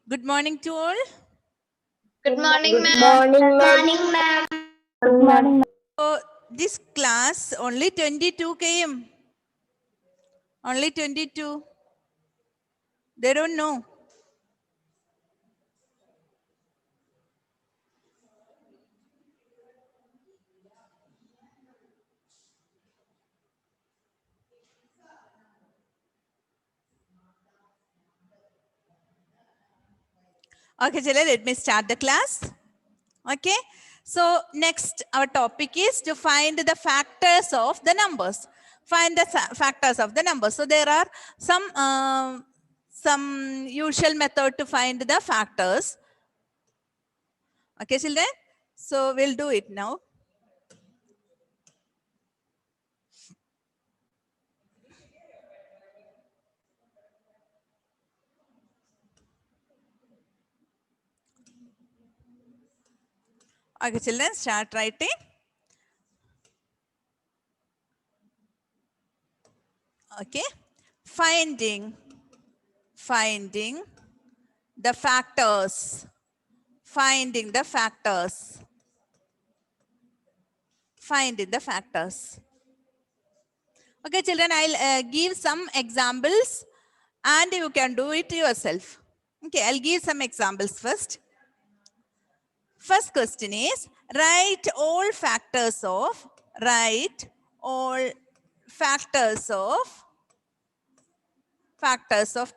Good morning to all. Good morning, Good ma'am. morning, Good ma'am. morning, ma'am. Good morning. So this class only 22 came. Only 22. They don't know. Okay, children, let me start the class. Okay. So next our topic is to find the factors of the numbers. Find the factors of the numbers. So there are some usual method to find the factors. Okay, children. So we'll do it now. Okay, children, start writing. Okay. Finding the factors. Finding the factors. Finding the factors. Okay, children, I'll give some examples and you can do it yourself. Okay, I'll give some examples first. First question is, write all factors of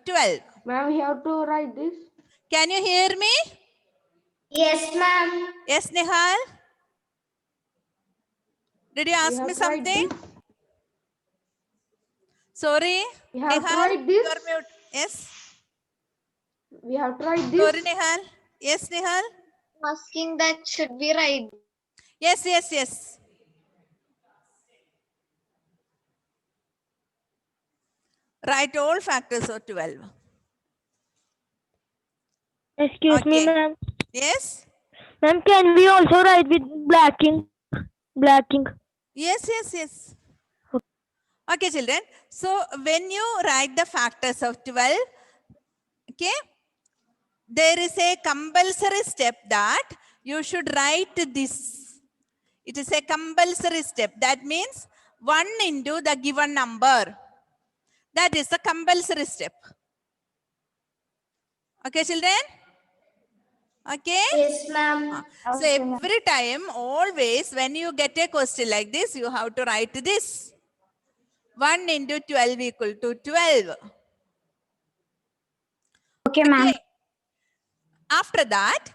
12. Ma'am, we have to write this. Can you hear me? Yes, ma'am. Yes, Nihal? Did you We ask have me to write something? this. Sorry, We have to Nihal? write this. You're mute. Yes. We have to write this. Sorry, Nihal. Yes, Nihal? Asking that should we write? Yes. Write all factors of 12. Excuse me, Okay. ma'am. Yes? Ma'am, can we also write with blacking? Blacking. Yes. Okay, children. So when you write the factors of 12, okay, there is a compulsory step that you should write this. It is a compulsory step. That means 1 into the given number. That is the compulsory step. Okay, children? Okay? Yes, ma'am. So every time, always, when you get a question like this, you have to write this. 1 into 12 equal to 12. Okay, ma'am. Okay. After that,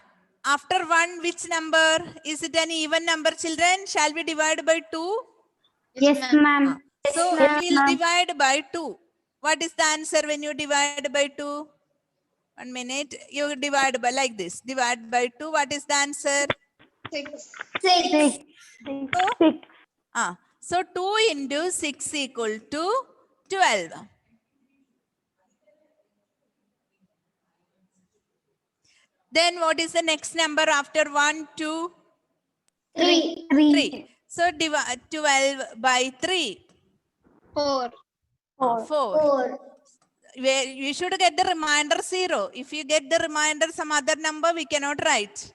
after 1, which number? Is it an even number, children? Shall we divide by 2? Yes, ma'am. So Yes, we'll divide by 2. What is the answer when you divide by 2? 1 minute. You divide by like this. Divide by 2. What is the answer? 6. So, so 2 into 6 equal to 12. Then what is the next number after 1, 2, 3. 3? So divide 12 by 3. 4. 4. Where you should get the remainder 0. If you get the remainder some other number, we cannot write.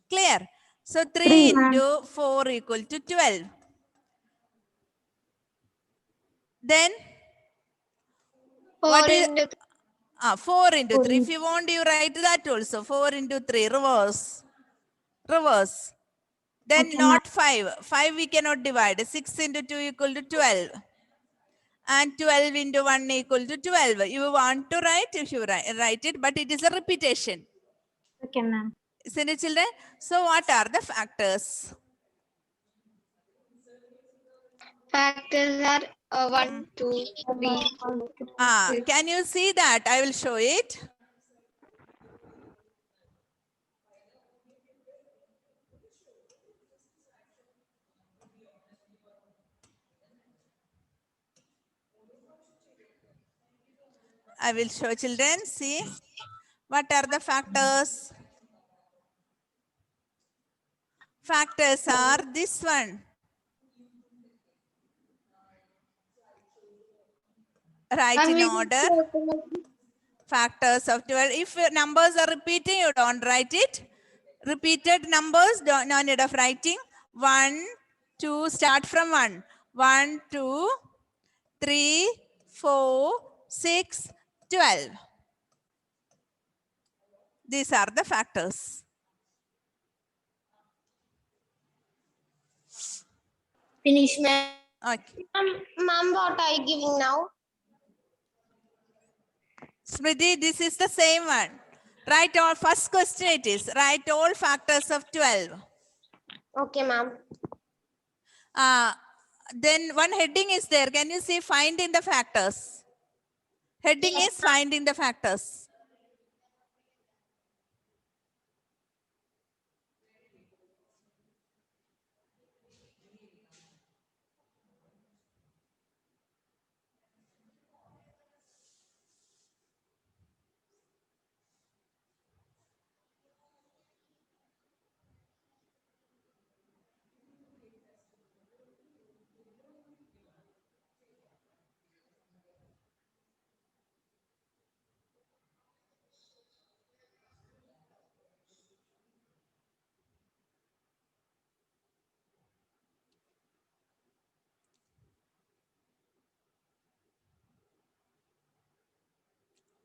Clear? So 3 into 4 equal to 12. Then 4 what is into 4 into 3? If you want, you write that also. 4 into 3, reverse. Then not 5. 5 we cannot divide. 6 into 2 equal to 12. And 12 into 1 equal to 12. You want to write, if you write it, but it is a repetition. Okay, ma'am. Isn't it, children? So what are the factors? Factors are 1, 2, 3. Can you see that? I will show it. I will show children. See, what are the factors? Factors are this one. Write in order. factors of 12. If numbers are repeating, you don't write it. Repeated numbers, no need of writing. 1, 2, start from 1. 1, 2, 3, 4, 6, 12. These are the factors. Finish, ma'am. Okay. Ma'am, what are you giving now? Smriti, this is the same one. Write all, first question it is, write all factors of 12. Okay, ma'am. Then one heading is there. Can you see find in the factors? Heading is find in the factors.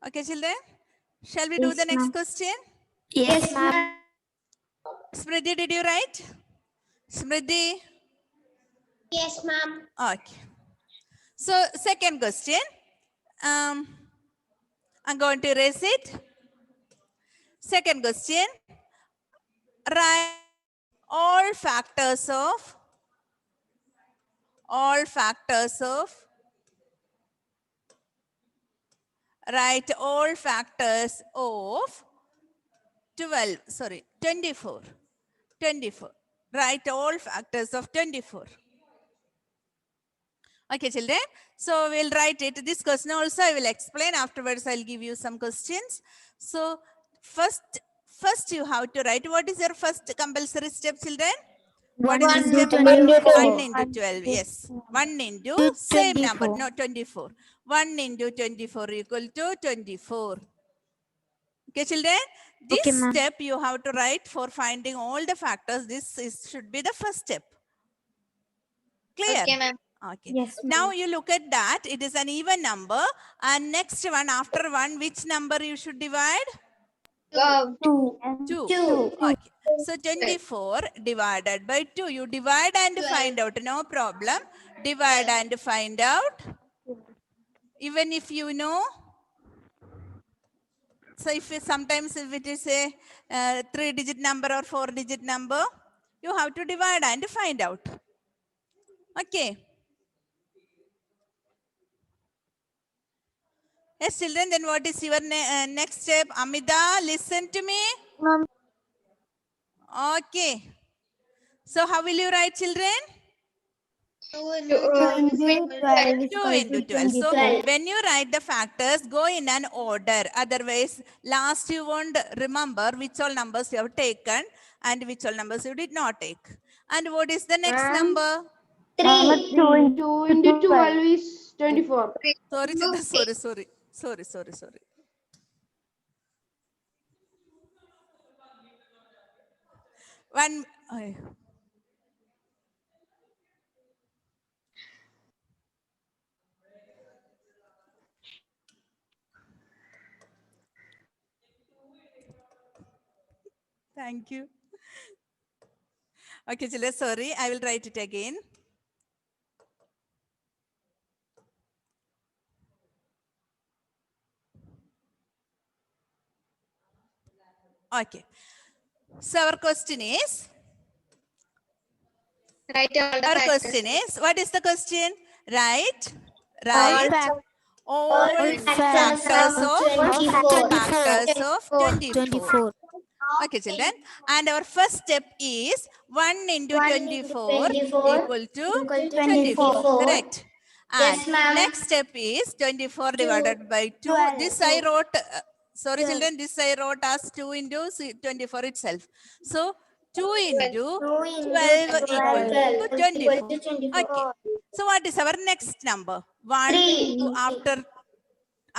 Okay, children. Shall we do the next question? Yes, ma'am. Smriti, did you write? Smriti? Yes, ma'am. Okay. So, second question. I'm going to erase it. Second question. Write all factors of 24. Write all factors of 24. Okay, children. So we'll write it. This question also I will explain. Afterwards, I'll give you some questions. So first you have to write. What is your first compulsory step, children? What is the step? 1 into 12. Yes. 1 into same number. No, 24. 1 into 24 equal to 24. Okay, children. This step you have to write for finding all the factors. Should be the first step. Clear? Okay, ma'am. Okay. Yes, now you look at that. It is an even number. And next one, after 1, which number you should divide? 2. 2. Okay. So 24 divided by 2. You divide and find out. No problem. Divide and find out. Even if you know. So sometimes if it is a 3-digit number or 4-digit number, you have to divide and find out. Okay. Yes, children, then what is your next step? Amida, listen to me. Okay. So how will you write, children? 2 into 12. 2 into 12. So when you write the factors, go in an order. Otherwise, last you won't remember which all numbers you have taken and which all numbers you did not take. And what is the next number? 3. 2 into 12 is 24. Sorry, Chitra, sorry. One. Thank you. Okay, children, sorry. I will write it again. Okay. So our question is? Write all the Our factors. question is, what is the question? Write all factors of 24. Okay, children. And our first step is 1 into 24 equal to 24. Correct. And Yes, ma'am. next step is 24 divided by 2. This I wrote, sorry children, this I wrote as 2 into 24 itself. So 2 into 12 equal to 24. Okay. So what is our next number? 1 3. after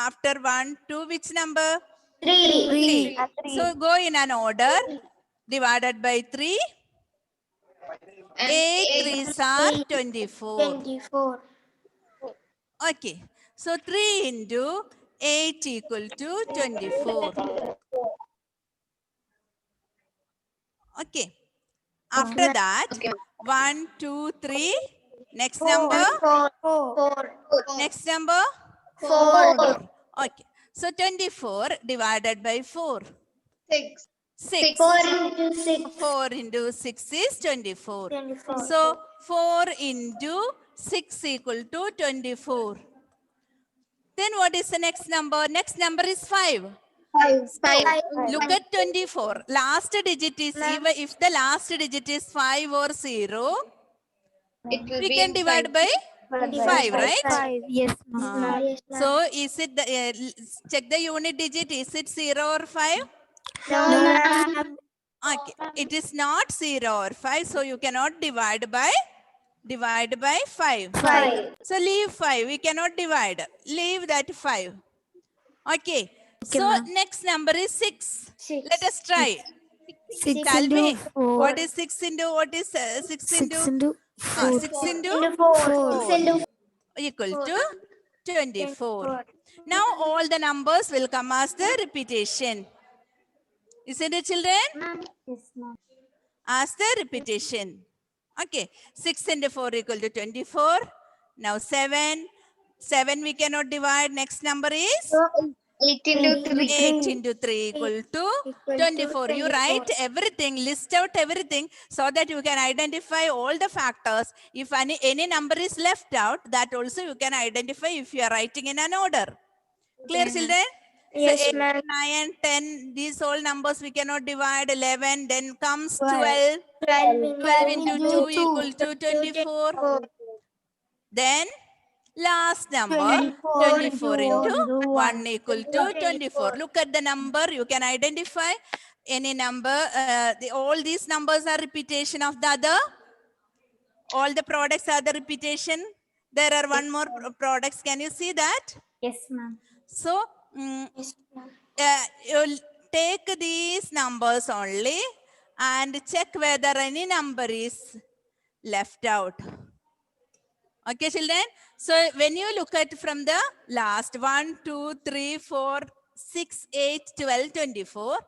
After 1, 2, which number? 3. 3. So go in an order. Divided by 3. 8 3s are 24. 24. Okay. So 3 into 8 equal to 24. Okay. After that, 1, 2, 3. Next number. 4. Next number. 4. Okay. So 24 divided by 4. 6. 6. 4 into 6. 4 into 6 is 24. 24. So 4 into 6 equal to 24. Then what is the next number? Next number is 5. 5. Look at 24. Last digit is, even if the last digit is 5 or 0, It will we be can divide by 5, right? Yes, ma'am. So is it, check the unit digit, is it 0 or 5? No, ma'am. Okay, it is not 0 or 5, so you cannot divide by 5. 5. So leave 5, we cannot divide. Leave that 5. Okay, so ma'am. next number is 6. 6. Let us try. 6 Tell into me, 4. what is 6 into, what is 6 6 into? into 4. 6 into Into 4. 6 into equal to 24. Now all the numbers will come as the repetition. Isn't it, children? Yes, ma'am. As the repetition. Okay, 6 into 4 equal to 24. Now 7. 7 we cannot divide. Next number is 8 into 3. 8 into 3 equal to 24. You write everything, list out everything so that you can identify all the factors. If any number is left out, that also you can identify if you are writing in an order. Clear, children? Yes, So 8, ma'am. 9, 10, these all numbers we cannot divide. 11, then comes 12. 12 into 2 equal to 24. Then last number 24 into 1 equal to 24. Look at the number. You can identify any number. All these numbers are repetition of the other. All the products are the repetition. There are one more products. Can you see that? Yes, ma'am. So you'll take these numbers only and check whether any number is left out. Okay, children. So when you look at from the last 1, 2, 3, 4, 6, 8, 12, 24.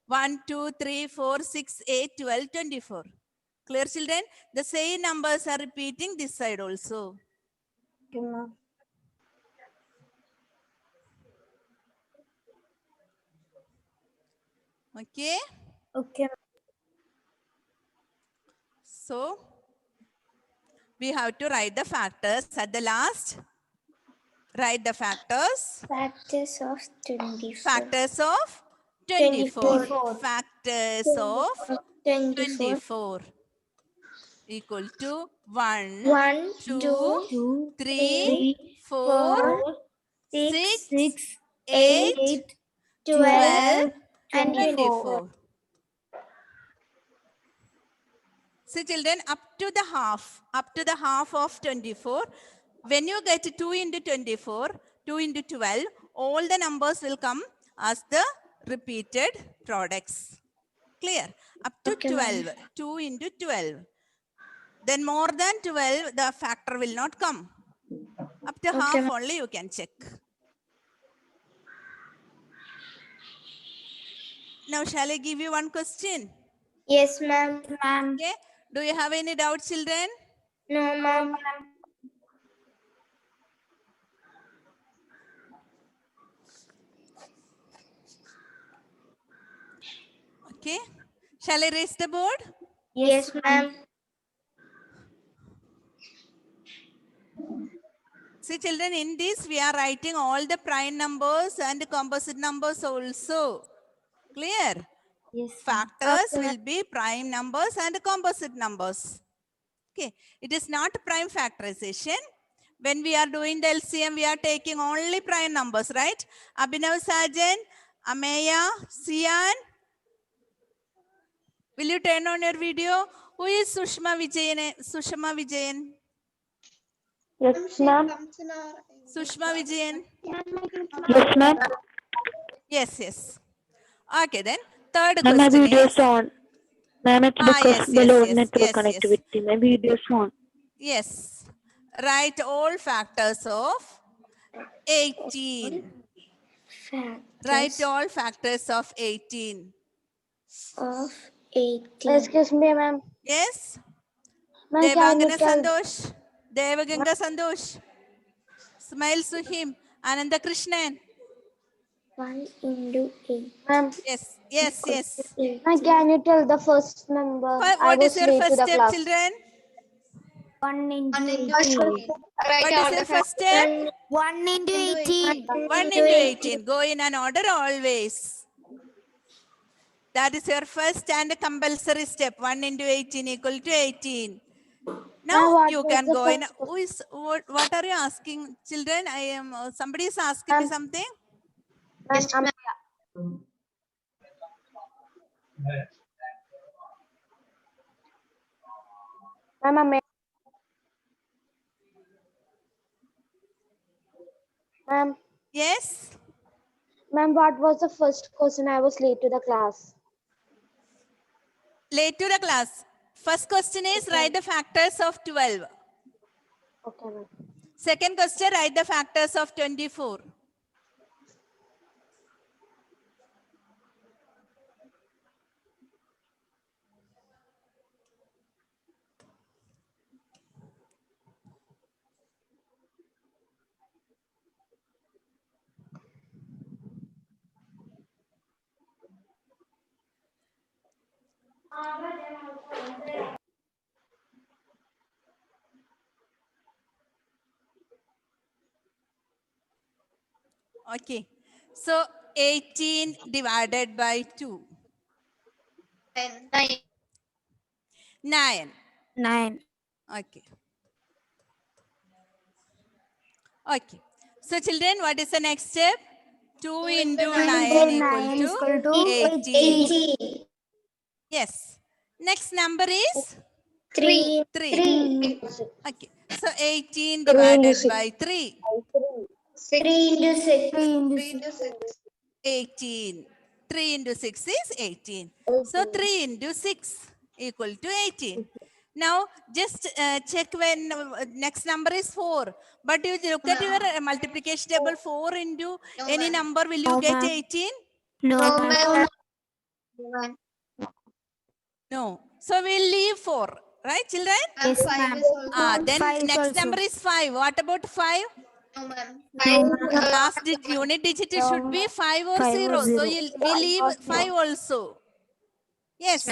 1, 2, 3, 4, 6, 8, 12, 24. Clear, children? The same numbers are repeating this side also. Okay, ma'am. Okay. Okay. So we have to write the factors at the last. Write the factors. Factors of 24. Factors of 24. 24. Factors of 24 equal to 1, 1, 2, 2, 3, 4, 6, 6, 8, 8, 12, 12, 24. See, children, up to the half of 24, when you get 2 into 24, 2 into 12, all the numbers will come as the repeated products. Clear? Up to Okay, 12, 2 into 12. Then more than 12, the factor will not come. Up to half only you can check. Now, shall I give you one question? Yes, ma'am. Ma'am. Okay. Do you have any doubts, children? No, ma'am. Okay. Shall I raise the board? Yes, ma'am. See, children, in this we are writing all the prime numbers and composite numbers also. Clear? Yes. Factors will be prime numbers and composite numbers. Okay. It is not prime factorization. When we are doing the LCM, we are taking only prime numbers, right? Abhinav Sajan, Ameya, Sian. Will you turn on your video? Who is Sushma Vijayan? Sushma Vijayan. Yes, ma'am. Sushma Vijayan. Yes, ma'am. Yes, yes. Okay, then third Ma'am, my question video is. is on. Ma'am, it's because Yes, the yes, low yes, network yes, yes, connectivity. My video is on. yes. Write all factors of 18. Write Factors all factors of 18. of 18. Excuse me, ma'am. Yes. Ma'am, can you Devangana tell? Sandosh. Devaganga Sandosh. Smile Suhim. Ananda Krishnan. 1 into 8 Ma'am, Yes, yes, equals yes. 18. ma'am, can you tell the first number? I What is was your late to first the step, class. children? 1 into 18. What is your first step? 1 into 18. 1 into 18. Go in an order always. That is your first and compulsory step. 1 into 18 equal to 18. Now Ma'am, what you was can the go in. first Who is what are you asking, children? I am somebody is asking me Ma'am. something. Ma'am, ma'am, ma'am, Yes. ma'am, what was the first question? I was late to the class. Late to the class. First question is write the factors of 12. Okay, ma'am. Second question, write the factors of 24. Okay. So 18 divided by 2. 9. 9. Okay. Okay. So children, what is the next step? 2 into 9 equal to 18. 18. Yes. Next number is 3. 3. Okay. So 18 3 into divided 6. by 3. 3 into 6. 18. 3 into 6 is 18. So 3 into 6 equal to 18. Now just check when next number is 4. But you look at your multiplication table, 4 into any number, will you get 18? No, ma'am. No. So we'll leave 4. Right, children? Yes, ma'am. Then 5 is next also. number is 5. What about 5? No, ma'am. Last unit digit should be 5 or 5 or 0. So 0. we leave 5 also. Yes.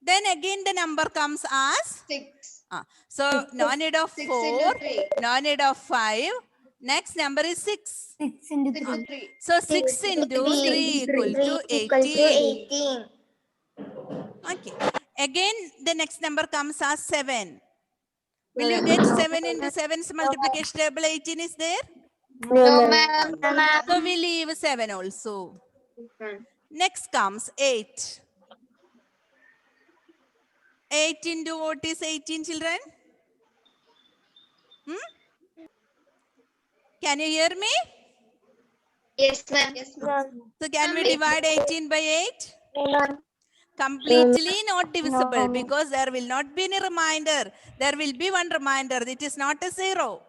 Then again the number comes as 6. so no need of 4, no need of 5. Next number is 6. 6 into 3. So 6 into 3 equal to Equal to 18. 18. Okay. Again the next number comes as 7. Will you get 7 into 7's multiplication table? 18 is there. No, ma'am. So we leave 7 also. Next comes 8. 8 into what is 18, children? Can you hear me? Yes, ma'am. So can we divide 18 by 8? Completely not divisible because there will not be any reminder. There will be one reminder. It is not a 0.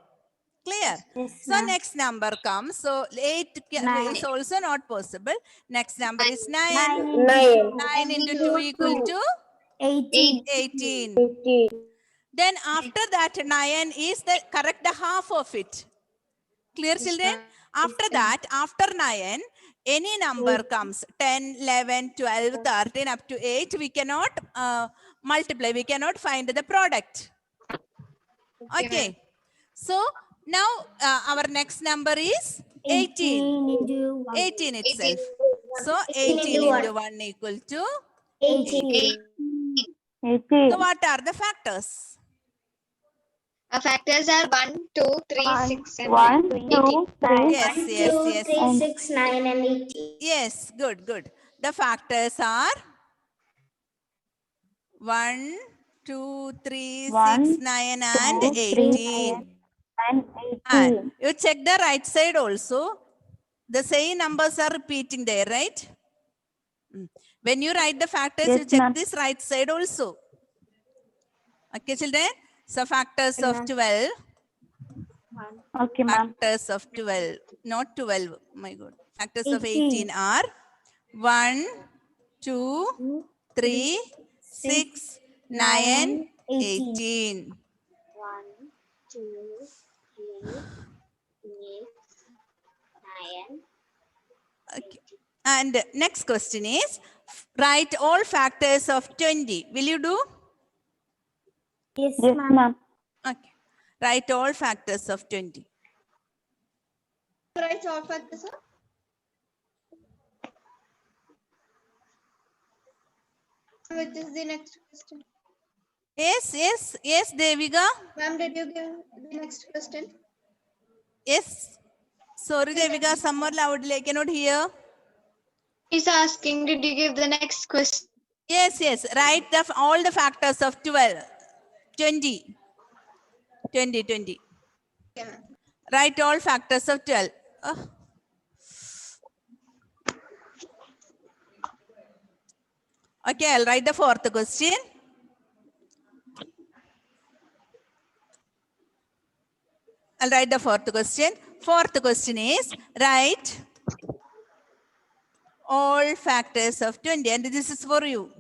Clear? So next number comes. So 8 is also not possible. Next number is 9. 9 into 2 equal to 18. 18. Then after that 9 is the correct half of it. Clear, children? After that, after 9, any number comes 10, 11, 12, 13 up to 8. We cannot multiply. We cannot find the product. Okay. So now our next number is 18. 18 itself. So 18 into 1 equal to 18. 18. So what are the factors? Our factors are 1, 2, 3, 6, and 1, 18. 2, 3. Yes, yes, yes. 3, 6, 9, and 18. Yes, good, good. The factors are 1, 2, 3, 6, 9, and 18. And And 18. you check the right side also. The same numbers are repeating there, right? When you write the factors, Yes, you check ma'am. this right side also. Okay, children? So factors of 12. Okay, ma'am. Factors of 12. Not 12. My God. Factors of 18. 18 are 1, 2, 3, 6, 9, 18. 18. 1, 2, 3, 9. Okay. And next question is, write all factors of 20. Will you do? Yes, ma'am. Okay. Write all factors of 20. Right, all factors, sir. Which is the next question? Yes, Devika. Ma'am, did you give the next question? Yes. Sorry, Devika, some more loudly. I cannot hear. He's asking, did you give the next question? Yes. Write all the factors of 12. 20. 20. Okay, ma'am. Write all factors of 12. Okay, I'll write the fourth question. I'll write the fourth question. Fourth question is, write all factors of 20. And this is for you.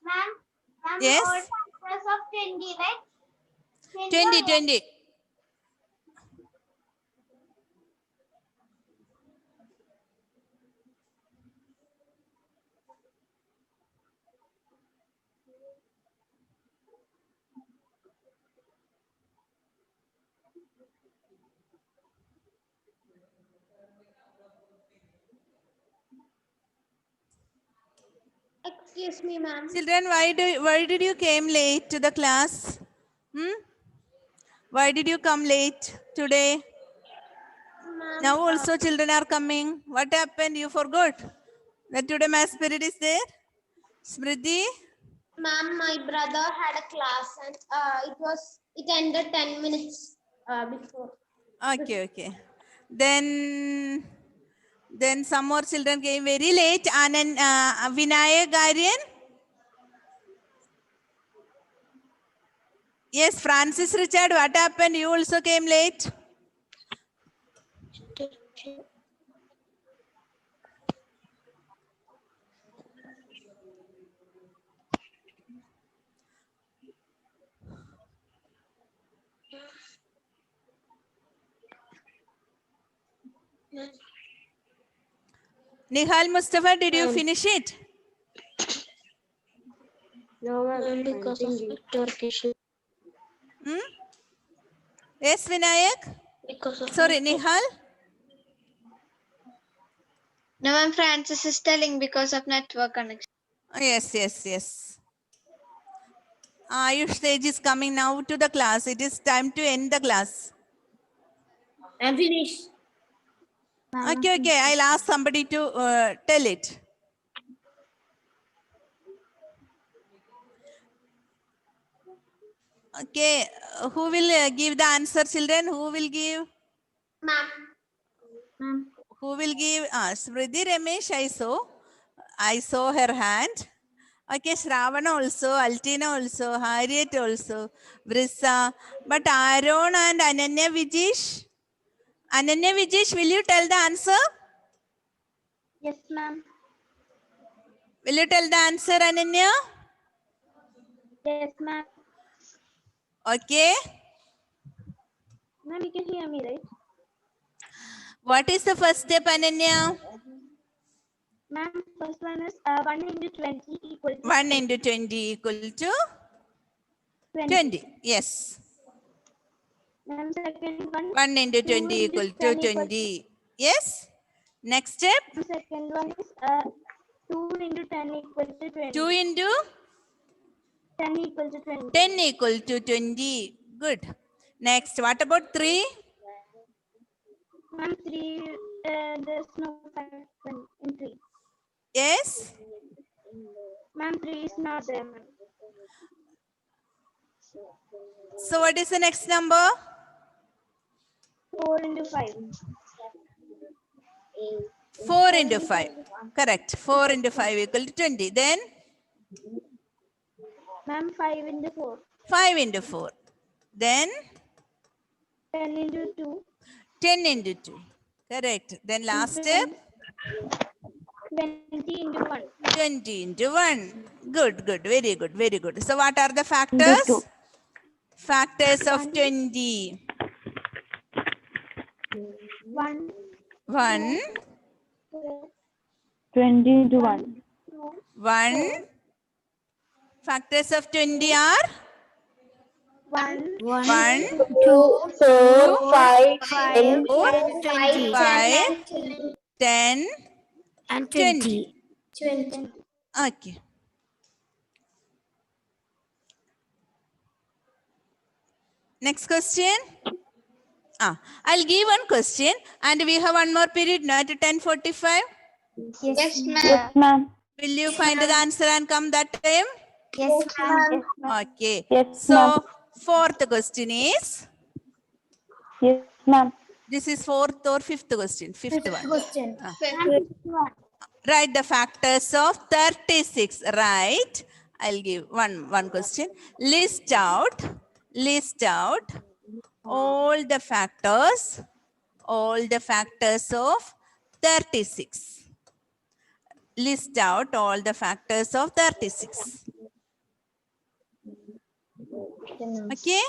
Ma'am, Yes? all factors of 20, right? 20. Excuse me, ma'am. Children, why did you came late to the class? Why did you come late today? Now also children are coming. What happened? You forgot that today math period is there? Smriti? Ma'am, my brother had a class and it ended 10 minutes before. Okay. Then some more children came very late. Vinayak Aryan? Yes, Francis Richard, what happened? You also came late? Nihal Mustafa, did you finish it? No, ma'am. Because of network issue. Yes, Vinayak? Because of Sorry, network. Nihal? No, ma'am, Francis is telling because of network connection. Yes. Ayush stage is coming now to the class. It is time to end the class. I'm finished. Okay. I'll ask somebody to tell it. Okay, who will give the answer, children? Who will give? Ma'am. Who will give? Smriti Ramesh, I saw her hand. Okay, Shravana also, Altina also, Harriet also, Vrissa. But Aaron and Ananya Vijish? Ananya Vijish, will you tell the answer? Yes, ma'am. Will you tell the answer, Ananya? Yes, ma'am. Okay. Ma'am, you can hear me, right? What is the first step, Ananya? Ma'am, first one is 1 into 20 equal to 1 into 20 equal to 20. Yes. Ma'am, second one. 1 into 2 20 into equal to 10 equal 20. Yes. Next step. Second one is 2 into 10 equal to 20. 2 into 10 equal to 20. 10 equal to 20. Good. Next, what about 3? Ma'am, 3, there's no factor in 3. Yes. Ma'am, 3 is not there, ma'am. So what is the next number? 4 into 5. 4 into 5. Correct. 4 into 5 equal to 20. Then Ma'am, 5 into 4. 5 into 4. Then 10 into 2. 10 into 2. Correct. Then last step. 20 into 1. 20 into 1. Good, good. Very good, very good. So what are the factors? Factors of 20. 1. 1. 20 into 1. 1. Factors of 20 are 1. 1, 2, 4, 5, 10, 5, 10, and 20. 20. Okay. Next question. I'll give one question and we have one more period now at 10:45. Yes, ma'am. Yes, ma'am. Will you find the answer and come that time? Yes, ma'am. Okay. Yes, So ma'am. fourth question is, Yes, ma'am. this is fourth or fifth question? Fifth one. Question. Write the factors of 36. Right. I'll give one question. List out all the factors of 36. List out all the factors of 36. Okay.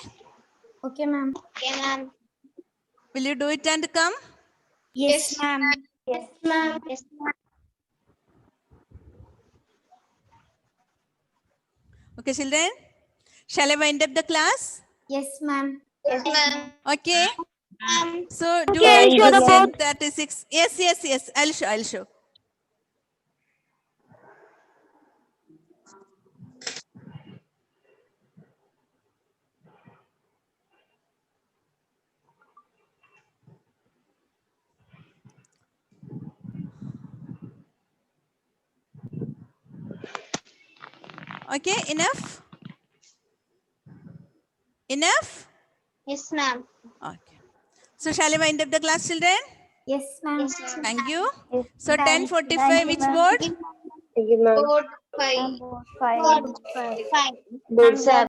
Okay, ma'am. Okay, ma'am. Will you do it and come? Yes, ma'am. Yes, ma'am. Yes, ma'am. Okay, children. Shall I wind up the class? Yes, ma'am. Yes, ma'am. Okay. So do Okay, write sure question about- 36. Yes. I'll show. Okay, enough? Enough? Yes, ma'am. Okay. So shall I wind up the class, children? Yes, ma'am. Yes, ma'am. Thank you. Yes, So thank 10:45, you, which ma'am. board? Board 5. Board 5. Board 5. Board 7.